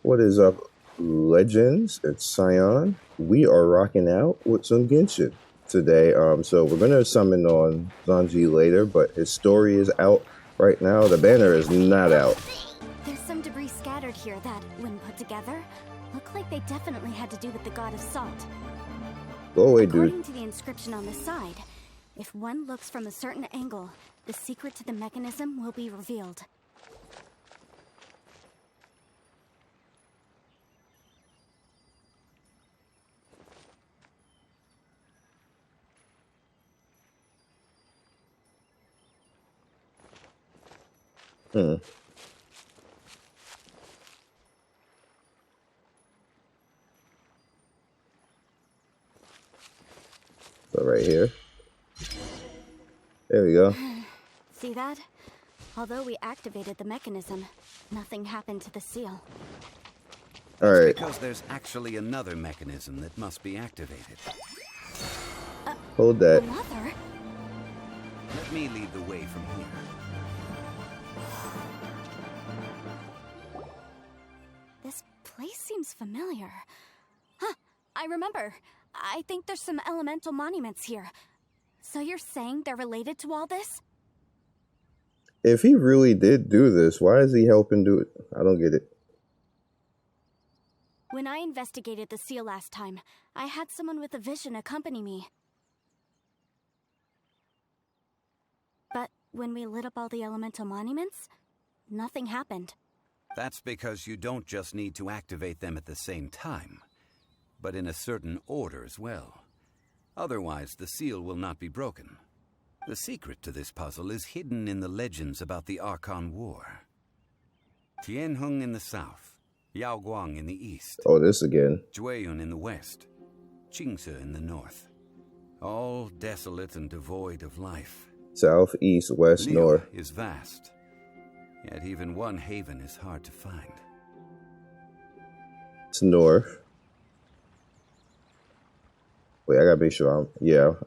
What is up, legends? It's Scion. We are rocking out with some Genshin today. So we're gonna summon on Zhongli later, but Historia is out right now. The banner is not out. There's some debris scattered here that, when put together, look like they definitely had to do with the god of salt. Go away, dude. According to the inscription on the side, if one looks from a certain angle, the secret to the mechanism will be revealed. So right here. There we go. See that? Although we activated the mechanism, nothing happened to the seal. Alright. Because there's actually another mechanism that must be activated. Hold that. Another? Let me lead the way from here. This place seems familiar. Huh, I remember. I think there's some elemental monuments here. So you're saying they're related to all this? If he really did do this, why is he helping do it? I don't get it. When I investigated the seal last time, I had someone with a vision accompany me. But when we lit up all the elemental monuments, nothing happened. That's because you don't just need to activate them at the same time, but in a certain order as well. Otherwise, the seal will not be broken. The secret to this puzzle is hidden in the legends about the Archon War. Tianheng in the south, Yaoguang in the east. Oh, this again. Jueyun in the west, Qingce in the north. All desolate and devoid of life. South, east, west, Liyue north. is vast, yet even one haven is hard to find. It's north. Wait, I gotta make sure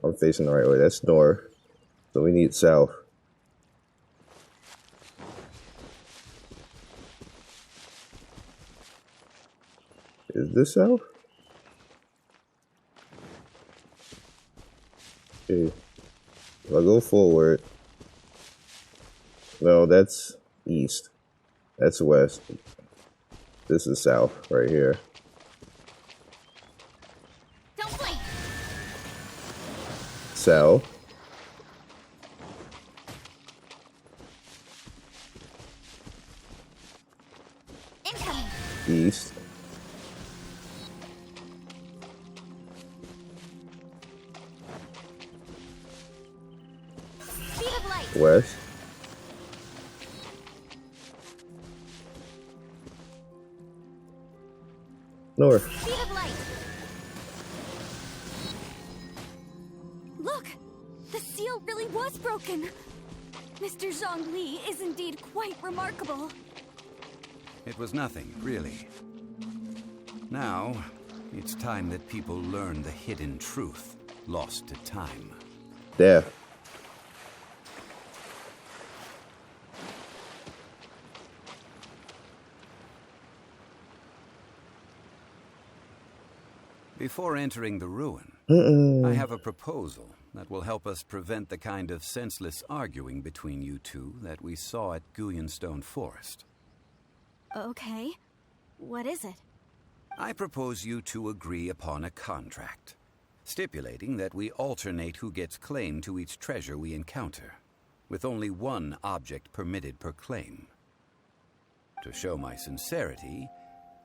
I'm facing the right way. That's north. So we need south. Is this south? Okay. If I go forward. No, that's east. That's west. This is south right here. Don't blink! South. Incoming! East. Speed of light! West. North. Speed of light! Look! The seal really was broken! Mr. Zhongli is indeed quite remarkable. It was nothing, really. Now, it's time that people learn the hidden truth, lost to time. Death. Before entering the ruin, I have a proposal that will help us prevent the kind of senseless arguing between you two that we saw at Guyenstone Forest. Okay. What is it? I propose you two agree upon a contract, stipulating that we alternate who gets claim to each treasure we encounter, with only one object permitted per claim. To show my sincerity,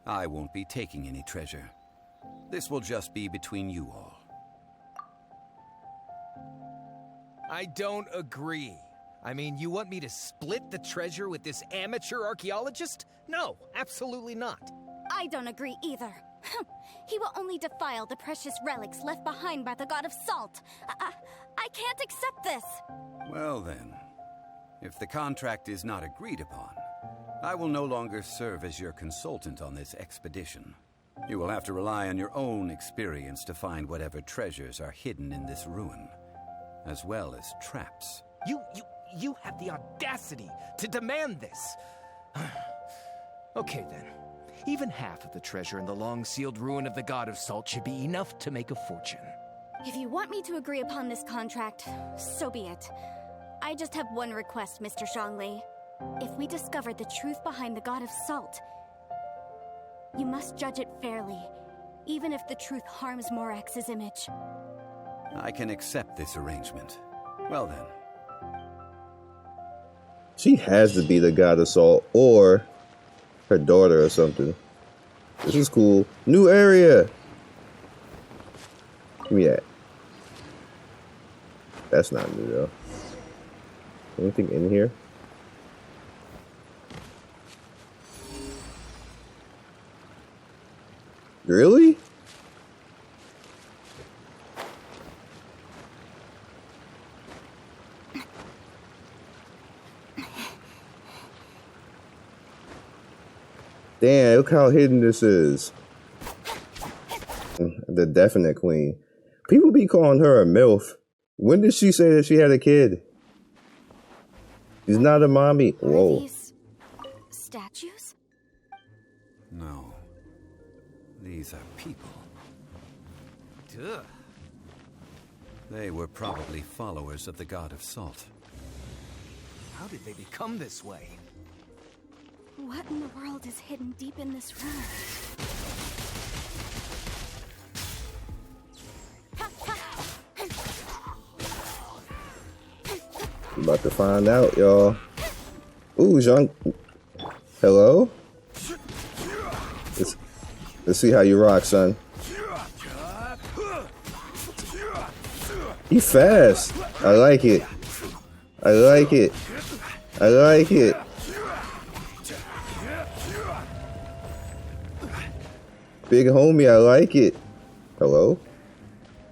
I won't be taking any treasure. This will just be between you all. I don't agree. I mean, you want me to split the treasure with this amateur archaeologist? No, absolutely not. I don't agree either. He will only defile the precious relics left behind by the god of salt. I can't accept this. Well then, if the contract is not agreed upon, I will no longer serve as your consultant on this expedition. You will have to rely on your own experience to find whatever treasures are hidden in this ruin, as well as traps. you have the audacity to demand this? Okay then. Even half of the treasure in the long-sealed ruin of the God of Salt should be enough to make a fortune. If you want me to agree upon this contract, so be it. I just have one request, Mr. Zhongli. If we discover the truth behind the God of Salt, you must judge it fairly, even if the truth harms Morax's image. I can accept this arrangement. Well then. She has to be the God of Salt or her daughter or something. This is cool. New area. Give me that. That's not new though. Anything in here? Really? Damn, look how hidden this is. The definite queen. People be calling her a MILF. When did she say that she had a kid? She's not a mommy. Whoa. Are these statues? No. These are people. Duh. They were probably followers of the God of Salt. How did they become this way? What in the world is hidden deep in this room? I'm about to find out, y'all. Ooh, Jean. Hello? Let's see how you rock, son. He fast. I like it. I like it. I like it. Big homie, I like it. Hello?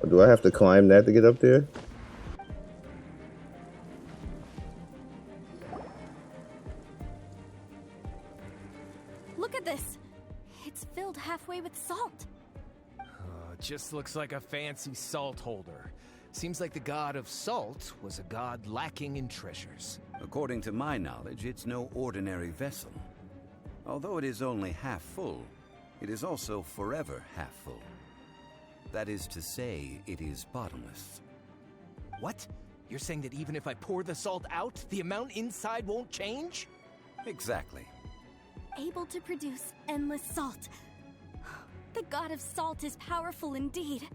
Or do I have to climb that to get up there? Look at this. It's filled halfway with salt. Just looks like a fancy salt holder. Seems like the God of Salt was a god lacking in treasures. According to my knowledge, it's no ordinary vessel. Although it is only half full, it is also forever half full. That is to say, it is bottomless. What? You're saying that even if I pour the salt out, the amount inside won't change? Exactly. Able to produce endless salt. The God of Salt is powerful indeed.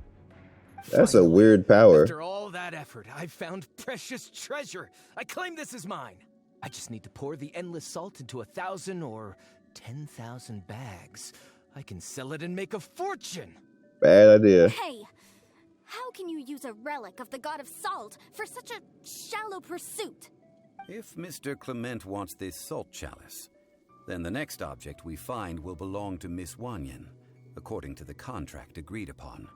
That's a weird power. After all that effort, I've found precious treasure. I claim this is mine. I just need to pour the endless salt into 1,000 or 10,000 bags. I can sell it and make a fortune. Bad idea. Hey, how can you use a relic of the God of Salt for such a shallow pursuit? If Mr. Clement wants this salt chalice, then the next object we find will belong to Miss Wanyan, according to the contract agreed upon.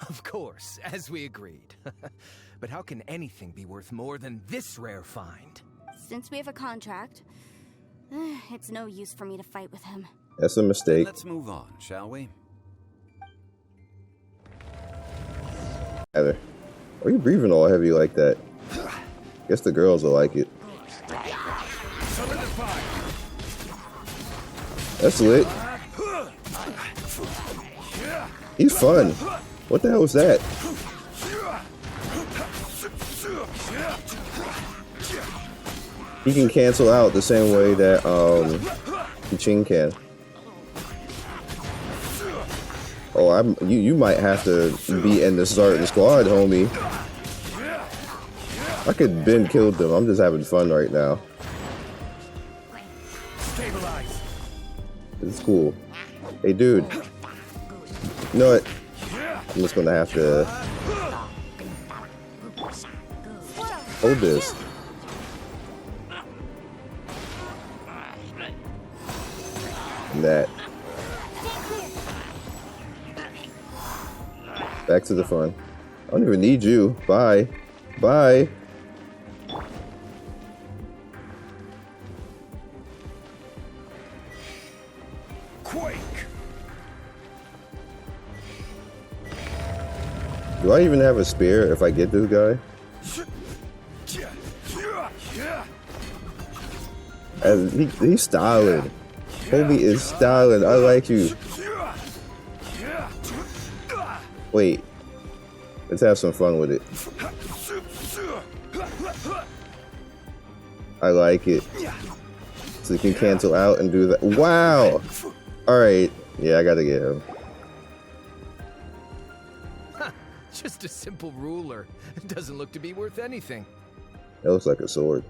Of course, as we agreed. But how can anything be worth more than this rare find? Since we have a contract, it's no use for me to fight with him. That's a mistake. Let's move on, shall we? Heather, why are you breathing all heavy like that? Guess the girls will like it. That's lit. He's fun. What the hell was that? He can cancel out the same way that Ching can. Oh, you might have to be in the starting squad, homie. I could been killed them. I'm just having fun right now. It's cool. Hey, dude. You know what? I'm just gonna have to hold this. And that. Back to the fun. I don't even need you. Bye. Bye. Quake! Do I even have a spear if I get this guy? And he's styling. Homie is styling. I like you. Wait. Let's have some fun with it. I like it. So you can cancel out and do that. Wow! Alright. Yeah, I gotta get him. Just a simple ruler. It doesn't look to be worth anything. That looks like a sword.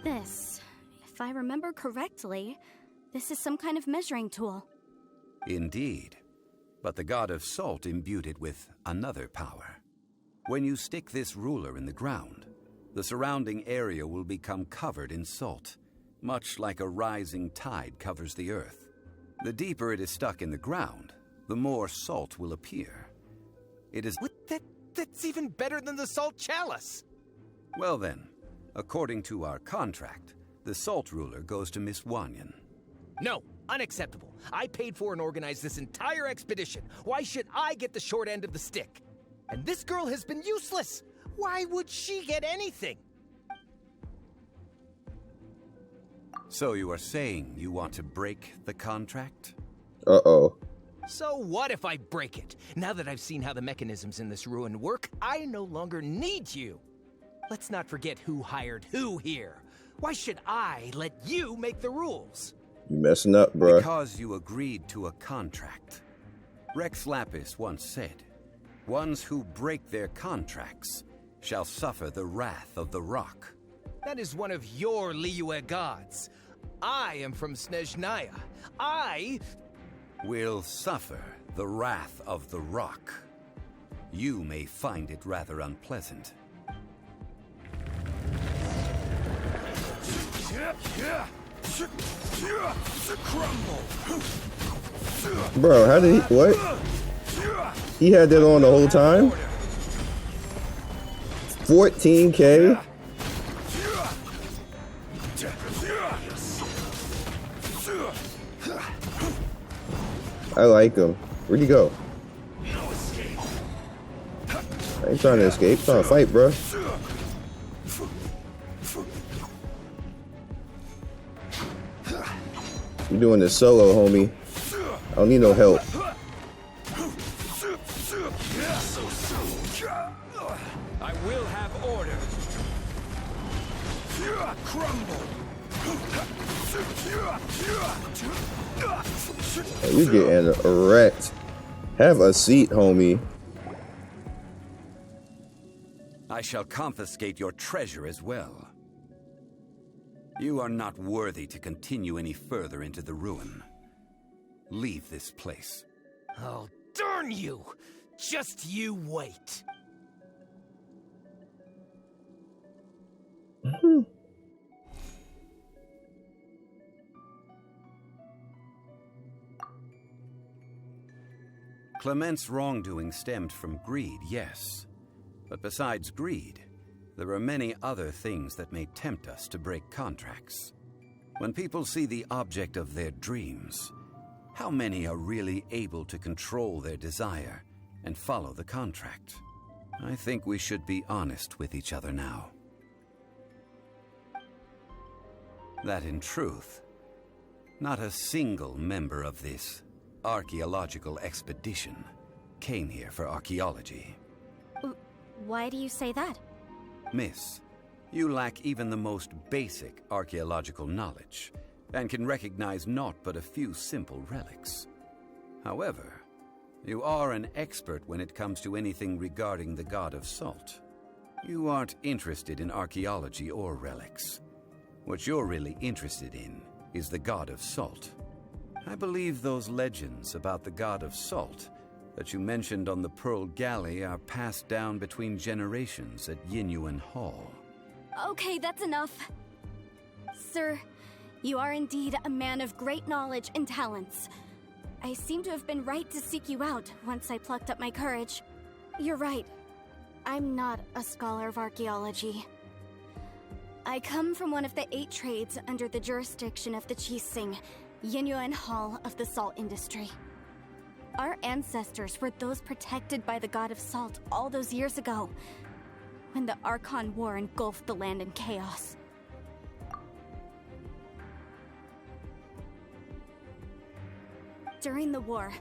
This, if I remember correctly, this is some kind of measuring tool. Indeed. But the god of salt imbued it with another power. When you stick this ruler in the ground, the surrounding area will become covered in salt, much like a rising tide covers the earth. The deeper it is stuck in the ground, the more salt will appear. It is... That's even better than the salt chalice! Well then, according to our contract, the salt ruler goes to Miss Wanyan. No, unacceptable. I paid for and organized this entire expedition. Why should I get the short end of the stick? And this girl has been useless. Why would she get anything? So you are saying you want to break the contract? Uh-oh. So what if I break it? Now that I've seen how the mechanisms in this ruin work, I no longer need you. Let's not forget who hired who here. Why should I let you make the rules? You messing up, bruh. Because you agreed to a contract. Rex Lapis once said, "Ones who break their contracts shall suffer the wrath of the rock." That is one of your Liyue gods. I am from Snezhnaya. I will suffer the wrath of the rock. You may find it rather unpleasant. Bro, how did he... What? He had that on the whole time? 14K? I like him. Where'd he go? I ain't trying to escape. I'm trying to fight, bro. You doing this solo, homie. I don't need no help. I will have order. Crumble. Oh, you getting wrecked. Have a seat, homie. I shall confiscate your treasure as well. You are not worthy to continue any further into the ruin. Leave this place. Oh, darn you! Just you wait. Clement's wrongdoing stemmed from greed, yes. But besides greed, there are many other things that may tempt us to break contracts. When people see the object of their dreams, how many are really able to control their desire and follow the contract? I think we should be honest with each other now. That in truth, not a single member of this archaeological expedition came here for archaeology. Why do you say that? Miss, you lack even the most basic archaeological knowledge, and can recognize naught but a few simple relics. However, you are an expert when it comes to anything regarding the god of salt. You aren't interested in archaeology or relics. What you're really interested in is the god of salt. I believe those legends about the god of salt that you mentioned on the Pearl Galley are passed down between generations at Yinyuan Hall. Okay, that's enough. Sir, you are indeed a man of great knowledge and talents. I seem to have been right to seek you out once I plucked up my courage. You're right. I'm not a scholar of archaeology. I come from one of the 8 trades under the jurisdiction of the Chising, Yinyuan Hall of the salt industry. Our ancestors were those protected by the god of salt all those years ago, when the Archon War engulfed the land in chaos. During the war,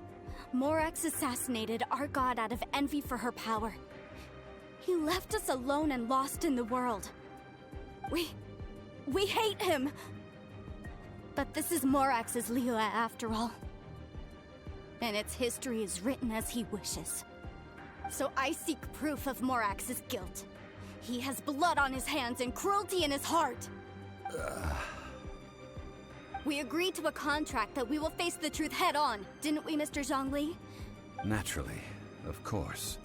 Morax assassinated our god out of envy for her power. He left us alone and lost in the world. We hate him! But this is Morax's Liyue after all. And its history is written as he wishes. So I seek proof of Morax's guilt. He has blood on his hands and cruelty in his heart. We agreed to a contract that we will face the truth head on, didn't we, Mr. Zhongli? Naturally, of course.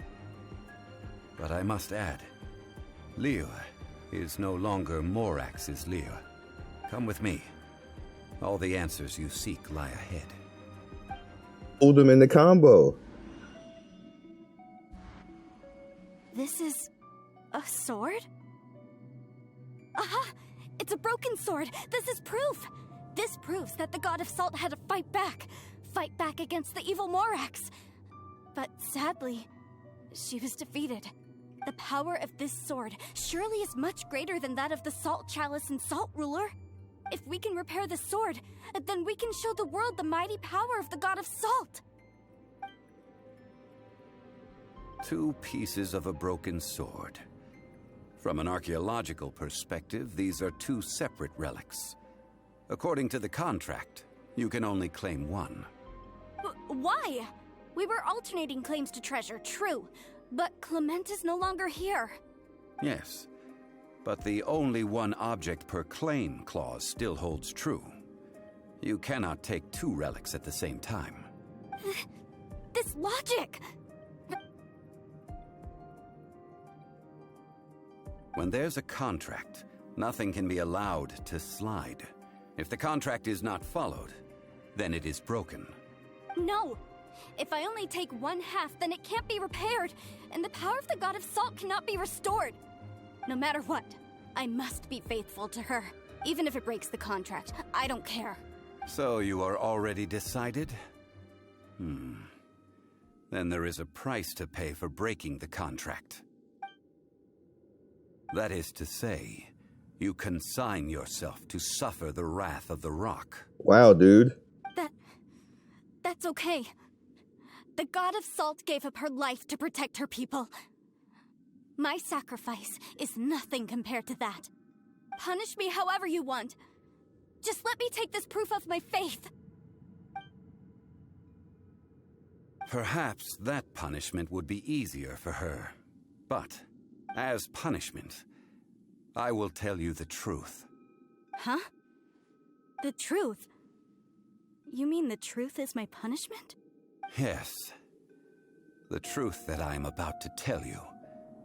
But I must add, Liyue is no longer Morax's Liyue. Come with me. All the answers you seek lie ahead. Hold him in the combo. This is a sword? Aha! It's a broken sword! This is proof! This proves that the god of salt had to fight back against the evil Morax. But sadly, she was defeated. The power of this sword surely is much greater than that of the Salt Chalice and Salt Ruler. If we can repair the sword, then we can show the world the mighty power of the god of salt. 2 pieces of a broken sword. From an archaeological perspective, these are 2 separate relics. According to the contract, you can only claim one. Why? We were alternating claims to treasure, true. But Clement is no longer here. Yes, but the only one object per claim clause still holds true. You cannot take 2 relics at the same time. This logic! When there's a contract, nothing can be allowed to slide. If the contract is not followed, then it is broken. No! If I only take 1/2, then it can't be repaired, and the power of the god of salt cannot be restored. No matter what, I must be faithful to her. Even if it breaks the contract, I don't care. So you are already decided? Then there is a price to pay for breaking the contract. That is to say, you consign yourself to suffer the wrath of the rock. Wow, dude. That's okay. The god of salt gave up her life to protect her people. My sacrifice is nothing compared to that. Punish me however you want. Just let me take this proof of my faith. Perhaps that punishment would be easier for her. But, as punishment, I will tell you the truth. Huh? The truth? You mean the truth is my punishment? Yes. The truth that I am about to tell you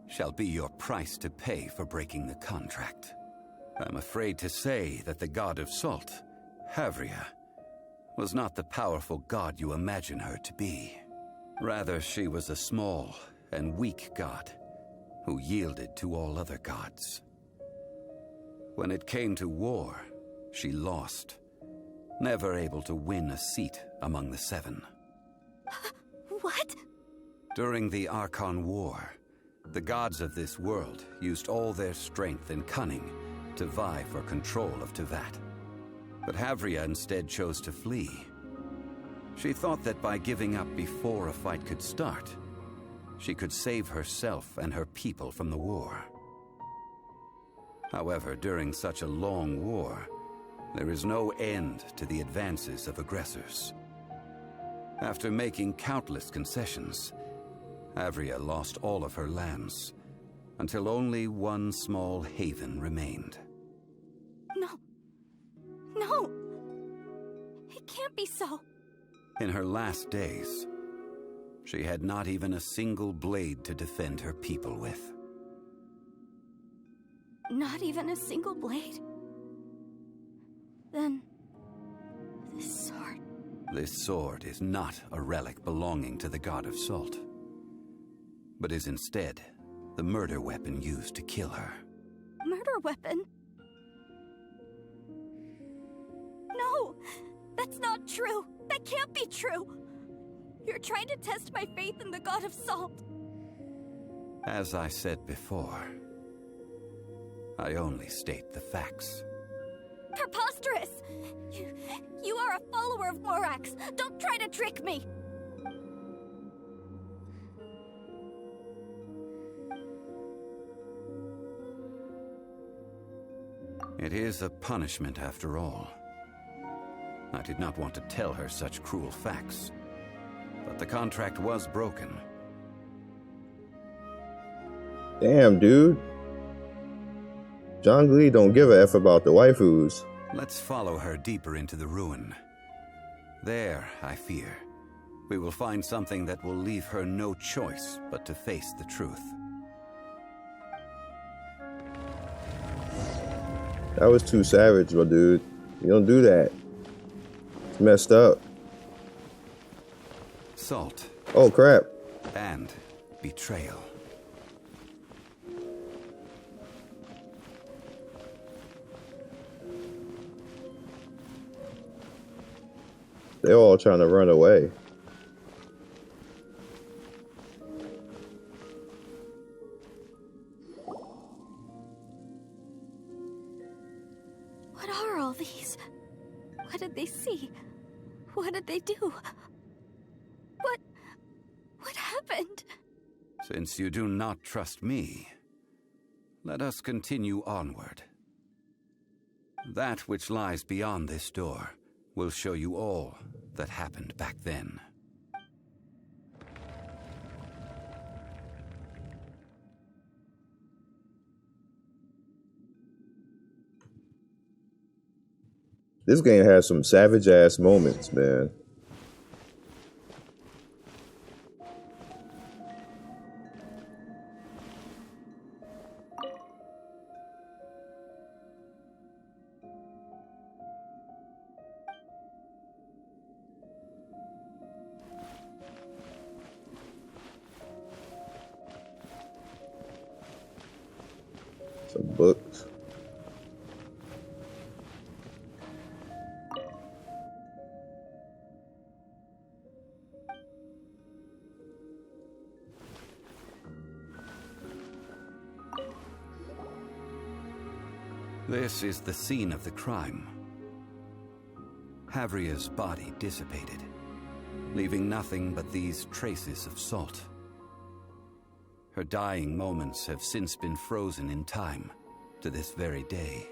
shall be your price to pay for breaking the contract. I'm afraid to say that the god of salt, Havria, was not the powerful god you imagine her to be. Rather, she was a small and weak god who yielded to all other gods. When it came to war, she lost, never able to win a seat among the 7. What? During the Archon War, the gods of this world used all their strength and cunning to vie for control of Tevat. But Havria instead chose to flee. She thought that by giving up before a fight could start, she could save herself and her people from the war. However, during such a long war, there is no end to the advances of aggressors. After making countless concessions, Havria lost all of her lands, until only one small haven remained. No! It can't be so! In her last days, she had not even a single blade to defend her people with. Not even a single blade? Then... this sword... This sword is not a relic belonging to the god of salt, but is instead the murder weapon used to kill her. Murder weapon? No! That's not true! That can't be true! You're trying to test my faith in the god of salt! As I said before, I only state the facts. Preposterous! You You are a follower of Morax. Don't try to trick me. It is a punishment after all. I did not want to tell her such cruel facts, but the contract was broken. Damn, dude. Zhongli don't give a F about the waifus. Let's follow her deeper into the ruin. There, I fear, we will find something that will leave her no choice but to face the truth. That was too savage, my dude. You don't do that. It's messed up. Salt. Oh, crap. And betrayal. They're all trying to run away. What are all these? What did they see? What did they do? What happened? Since you do not trust me, let us continue onward. That which lies beyond this door will show you all that happened back then. This game has some savage ass moments, man. Some books. This is the scene of the crime. Havria's body dissipated, leaving nothing but these traces of salt. Her dying moments have since been frozen in time to this very day.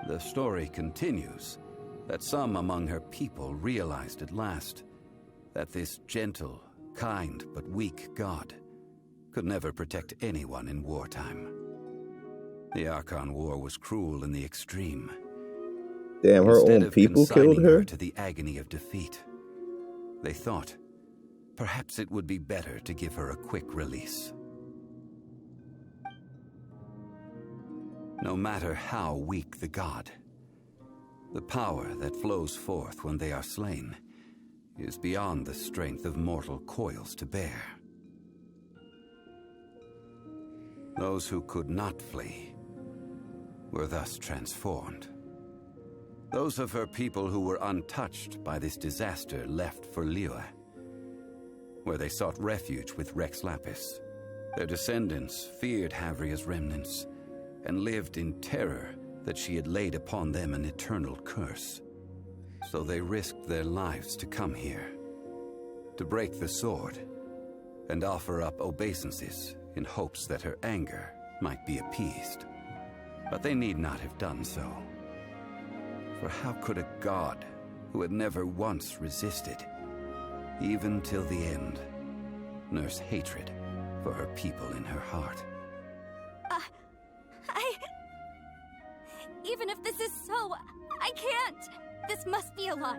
The story continues that some among her people realized at last that this gentle, kind, but weak god could never protect anyone in wartime. The Archon War was cruel in the extreme. Damn, her Instead own of people consigning killed her? to the agony of defeat, they thought perhaps it would be better to give her a quick release. No matter how weak the god, the power that flows forth when they are slain is beyond the strength of mortal coils to bear. Those who could not flee were thus transformed. Those of her people who were untouched by this disaster left for Liyue, where they sought refuge with Rex Lapis. Their descendants feared Havria's remnants and lived in terror that she had laid upon them an eternal curse. So they risked their lives to come here, to break the sword, and offer up obeisances in hopes that her anger might be appeased. But they need not have done so. For how could a god who had never once resisted, even till the end, nurse hatred for her people in her heart? Even if this is so, I can't. This must be a lie.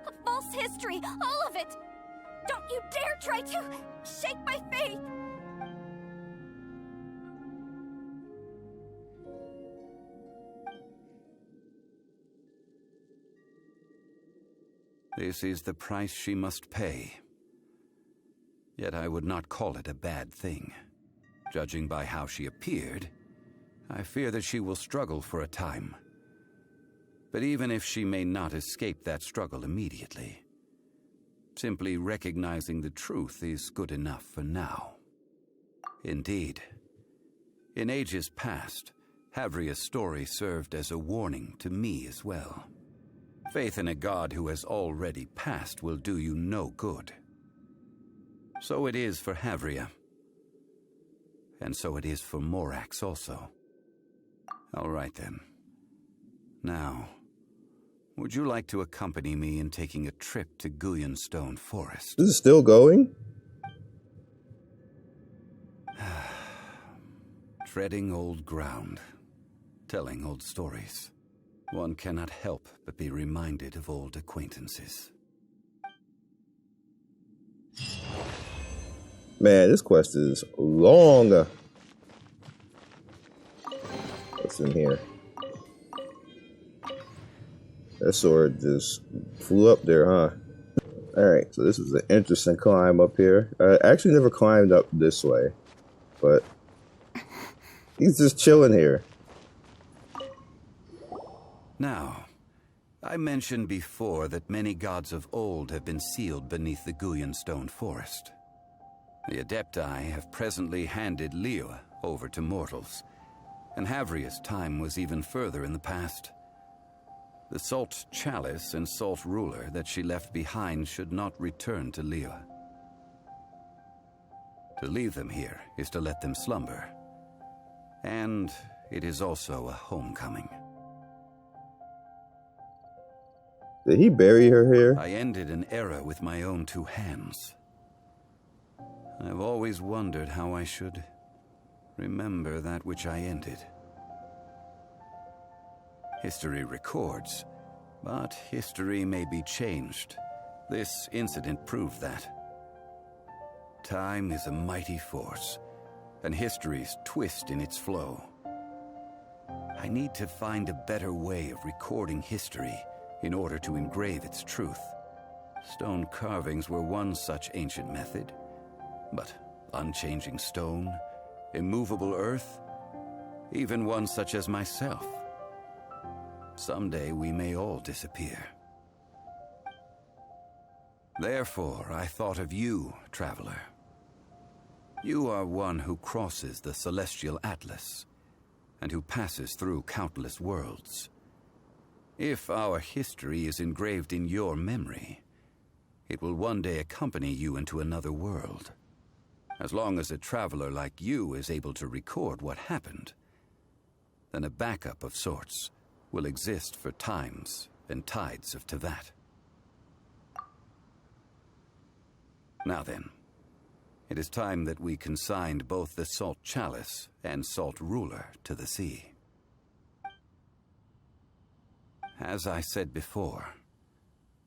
A false history, all of it. Don't you dare try to shake my faith. This is the price she must pay. Yet I would not call it a bad thing. Judging by how she appeared, I fear that she will struggle for a time. But even if she may not escape that struggle immediately, simply recognizing the truth is good enough for now. Indeed, in ages past, Havria's story served as a warning to me as well. Faith in a god who has already passed will do you no good. So it is for Havria. And so it is for Morax also. All right then. Now, would you like to accompany me in taking a trip to Guyanstone Forest? This is still going? Treading old ground, telling old stories. One cannot help but be reminded of old acquaintances. Man, this quest is long. What's in here? That sword just flew up there, huh? Alright, so this is an interesting climb up here. I actually never climbed up this way, but he's just chilling here. Now, I mentioned before that many gods of old have been sealed beneath the Guyanstone Forest. The Adepti have presently handed Liyue over to mortals, and Havria's time was even further in the past. The Salt Chalice and Salt Ruler that she left behind should not return to Liyue. To leave them here is to let them slumber, and it is also a homecoming. Did he bury her here? I ended an era with my own two hands. I've always wondered how I should remember that which I ended. History records, but history may be changed. This incident proved that. Time is a mighty force, and history's twist in its flow. I need to find a better way of recording history in order to engrave its truth. Stone carvings were one such ancient method, but unchanging stone, immovable earth, even one such as myself. Someday we may all disappear. Therefore, I thought of you, traveler. You are one who crosses the celestial atlas, and who passes through countless worlds. If our history is engraved in your memory, it will one day accompany you into another world. As long as a traveler like you is able to record what happened, then a backup of sorts will exist for times and tides of Teyvat. Now then, it is time that we consigned both the Salt Chalice and Salt Ruler to the sea. As I said before,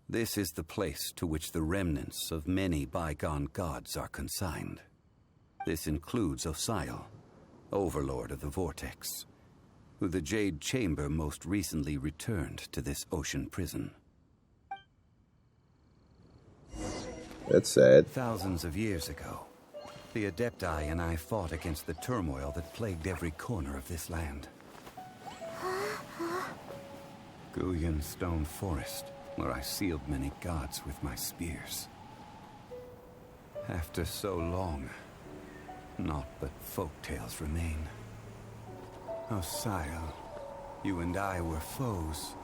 this is the place to which the remnants of many bygone gods are consigned. This includes Osial, Overlord of the Vortex, who the Jade Chamber most recently returned to this ocean prison. That's sad. Thousands of years ago, the Adepti and I fought against the turmoil that plagued every corner of this land. Guyanstone Forest, where I sealed many gods with my spears. After so long, naught but folk tales remain. Osial, you and I were foes,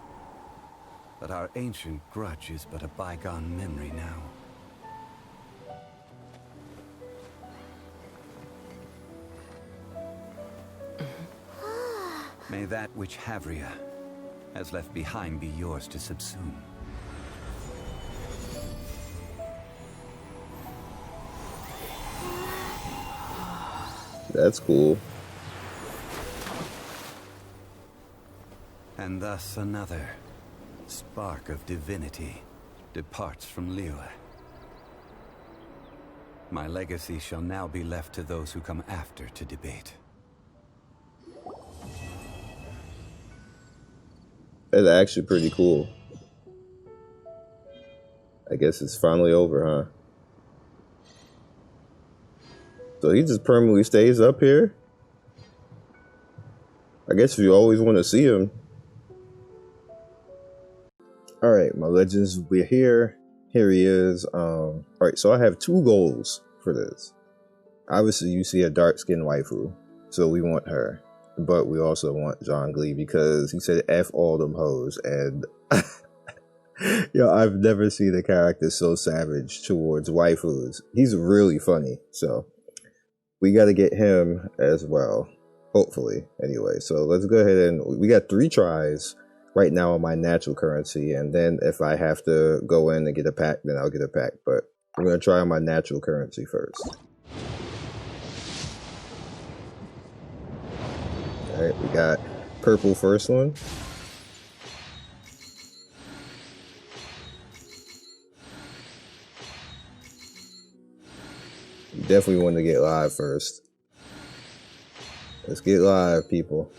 but our ancient grudge is but a bygone memory now. May that which Havria has left behind be yours to subsume. That's cool. And thus another spark of divinity departs from Liyue. My legacy shall now be left to those who come after to debate. That's actually pretty cool. I guess it's finally over, huh? So he just permanently stays up here? I guess if you always want to see him. Alright, my legends, we're here. Here he is. Alright, so I have two goals for this. Obviously, you see a dark-skinned waifu, so we want her. but we also want Zhongli because he said F all them hoes, and yo, I've never seen a character so savage towards waifus. He's really funny, so we got to get him as well, hopefully. Anyway, so let's go ahead and we got 3 tries right now on my natural currency, and then if I have to go in and get a pack, then I'll get a pack, but I'm going to try on my natural currency first. Alright, we got purple first one. You definitely want to get live first. Let's get live, people.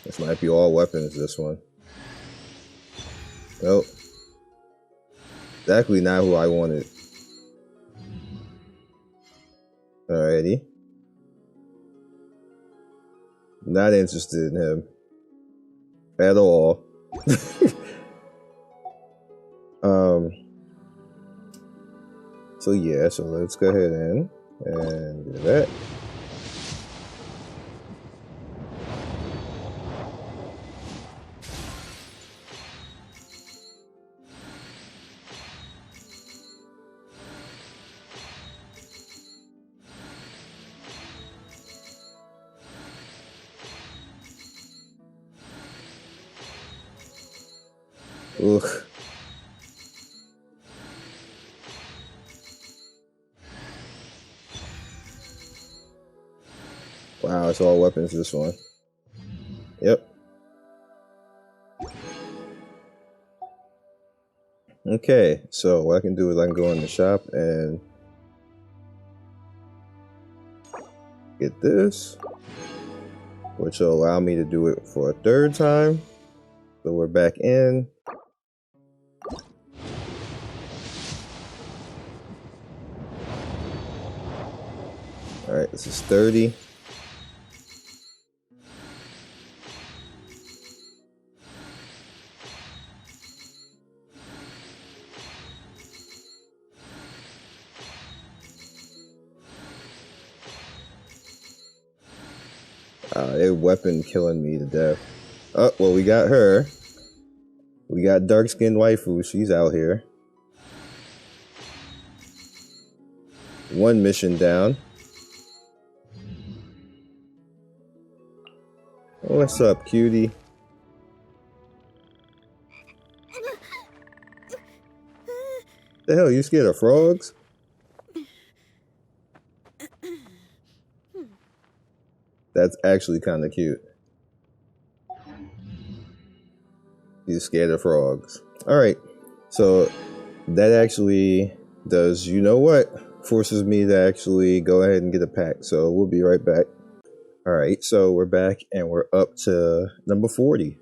This might be all weapons, this one. Nope. Exactly not who I wanted. Alrighty. Not interested in him. At all. So yeah, so let's go ahead and do that. Ugh. Wow, it's all weapons, this one. Yep. Okay, so what I can do is I can go in the shop and get this, which will allow me to do it for a 3rd time. So we're back in. Alright, this is 30. Their weapon killing me to death. Oh, well, we got her. We got dark-skinned waifu. She's out here. 1 mission down. What's up, cutie? The hell, you scared of frogs? That's actually kind of cute. He's scared of frogs. Alright, so that actually does, you know what? Forces me to actually go ahead and get a pack. So we'll be right back. Alright, so we're back and we're up to number 40.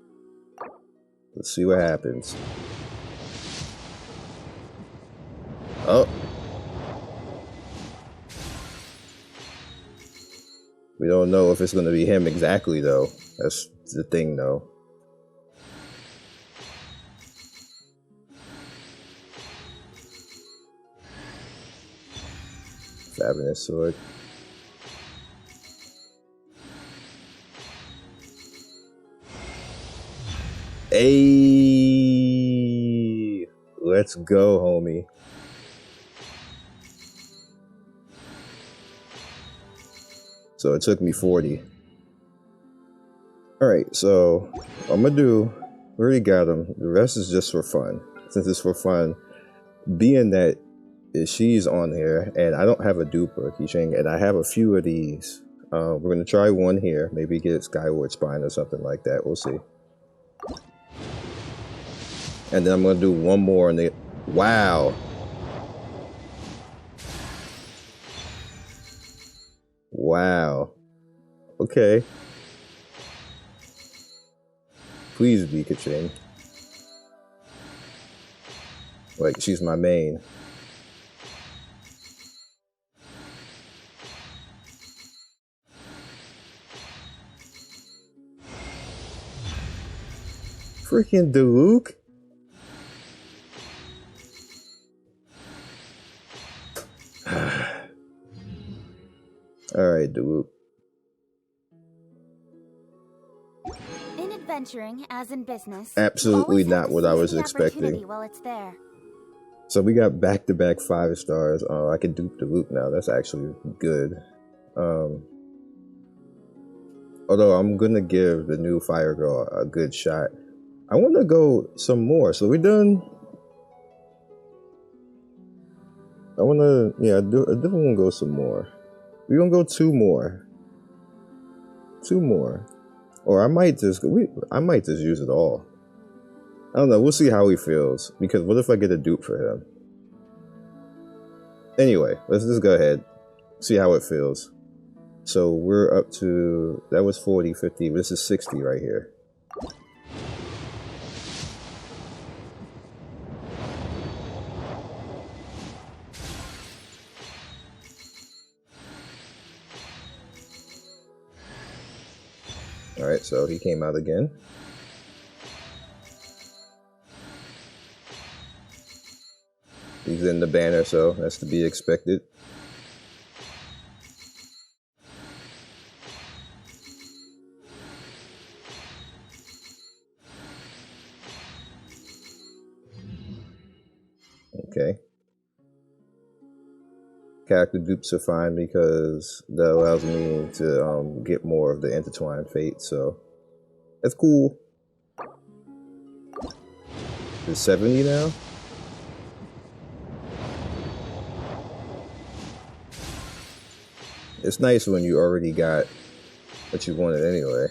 Let's see what happens. Oh. We don't know if it's going to be him exactly, though. That's the thing, though. Fabulous sword. Hey, let's go, homie. So it took me 40. Alright, so I'm gonna do, we already got them. The rest is just for fun. Since it's for fun, being that she's on here and I don't have a duper keychain and I have a few of these. We're gonna try one here, maybe get Skyward Spine or something like that. We'll see. And then I'm gonna do one more and they, wow. Wow. Okay. Please be Kaching. Like, she's my main. Freaking Diluc? Alright, dude. In adventuring, as in business, Absolutely you always have not to what I seize was the expecting. opportunity while it's there. So we got back-to-back 5 stars. Oh, I can dupe the loop now. That's actually good. Although I'm gonna give the new Fire Girl a good shot. I want to go some more. So we done. Yeah, I definitely want to go some more. We're gonna go 2 more. 2 more. Or I might just use it all. I don't know. We'll see how he feels. Because what if I get a dupe for him? Anyway, let's just go ahead. See how it feels. So we're up to, that was 40, 50. This is 60 right here. Alright, so he came out again. He's in the banner, so that's to be expected. Okay. Character dupes are fine because that allows me to get more of the intertwined fate, so that's cool. It's 70 now? It's nice when you already got what you wanted anyway.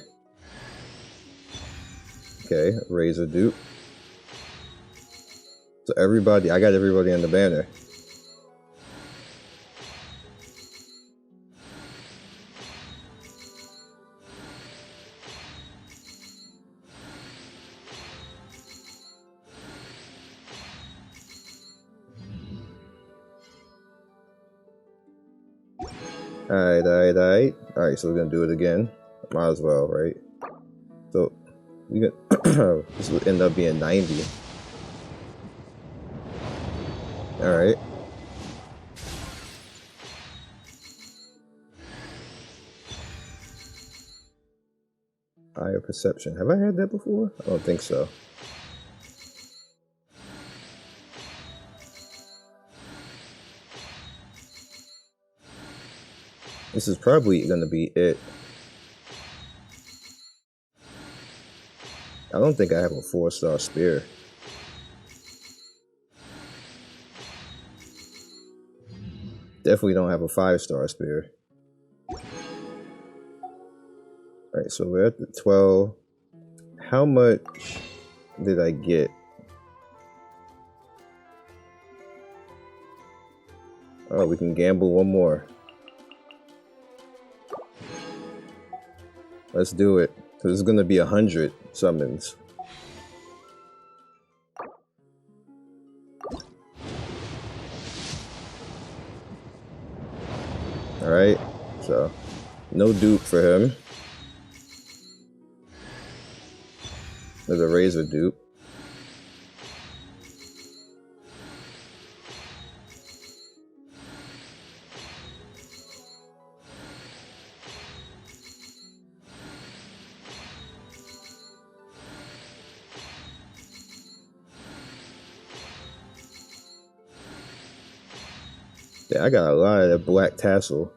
Okay, Razor dupe. So I got everybody in the banner. Alright. Alright, so we're gonna do it again. Might as well, right? So we got this will end up being 90. Alright. Higher perception. Have I had that before? I don't think so. This is probably gonna be it. I don't think I have a 4-star spear. Definitely don't have a 5-star spear. Alright, so we're at the 12. How much did I get? Oh, we can gamble one more. Let's do it. Because it's gonna be 100 summons. Alright, so no dupe for him. There's a razor dupe. Yeah, I got a lot of that black tassel.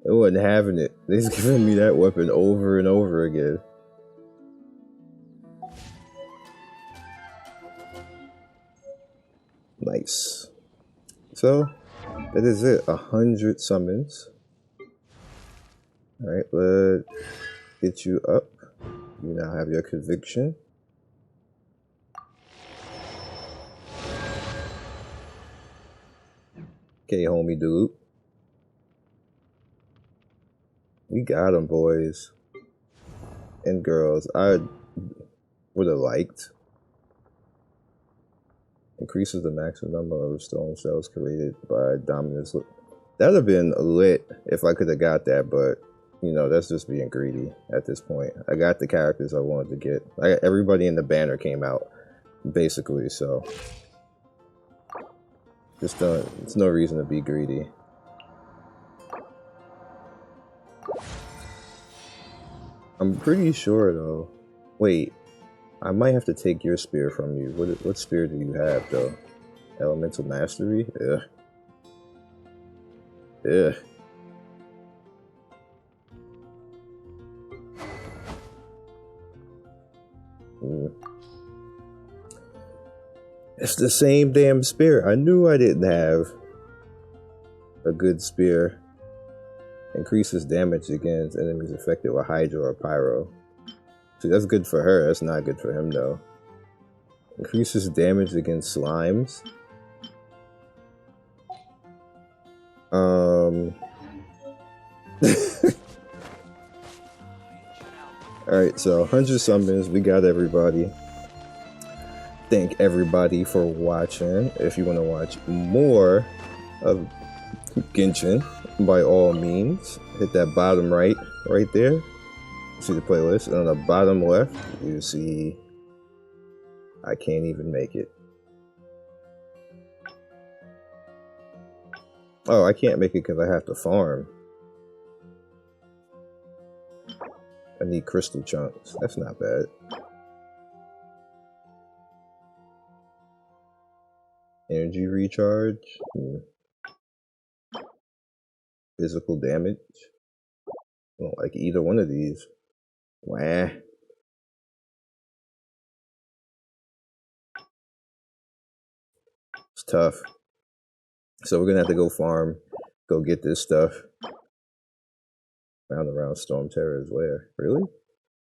It wasn't having it. They's giving me that weapon over and over again. Nice. So, that is it. 100 summons. Alright, let's get you up. You now have your conviction. Okay, homie dude. We got him, boys. And girls. I would have liked. Increases the maximum number of stone cells created by dominance. That would have been lit if I could have got that, but you know, that's just being greedy at this point. I got the characters I wanted to get. Everybody in the banner came out, basically, so just don't, it's no reason to be greedy. I'm pretty sure though. Wait, I might have to take your spear from you. What spear do you have though? Elemental mastery? Ugh. Ugh. It's the same damn spear. I knew I didn't have a good spear. Increases damage against enemies affected with Hydra or Pyro. See, that's good for her. That's not good for him though. Increases damage against slimes. Alright, so 100 summons. We got everybody. Thank everybody for watching. If you want to watch more of Genshin, by all means, hit that bottom right there. See the playlist, and on the bottom left, you see I can't even make it. Oh, I can't make it because I have to farm. I need crystal chunks. That's not bad. Energy recharge. Physical damage. I don't like either one of these. Wah. It's tough. So we're gonna have to go farm, go get this stuff. Found around Storm Terror's lair. Really?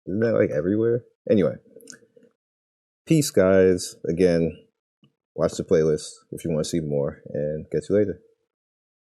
Isn't that like everywhere? Anyway. Peace, guys. Again, watch the playlist if you want to see more, and catch you later.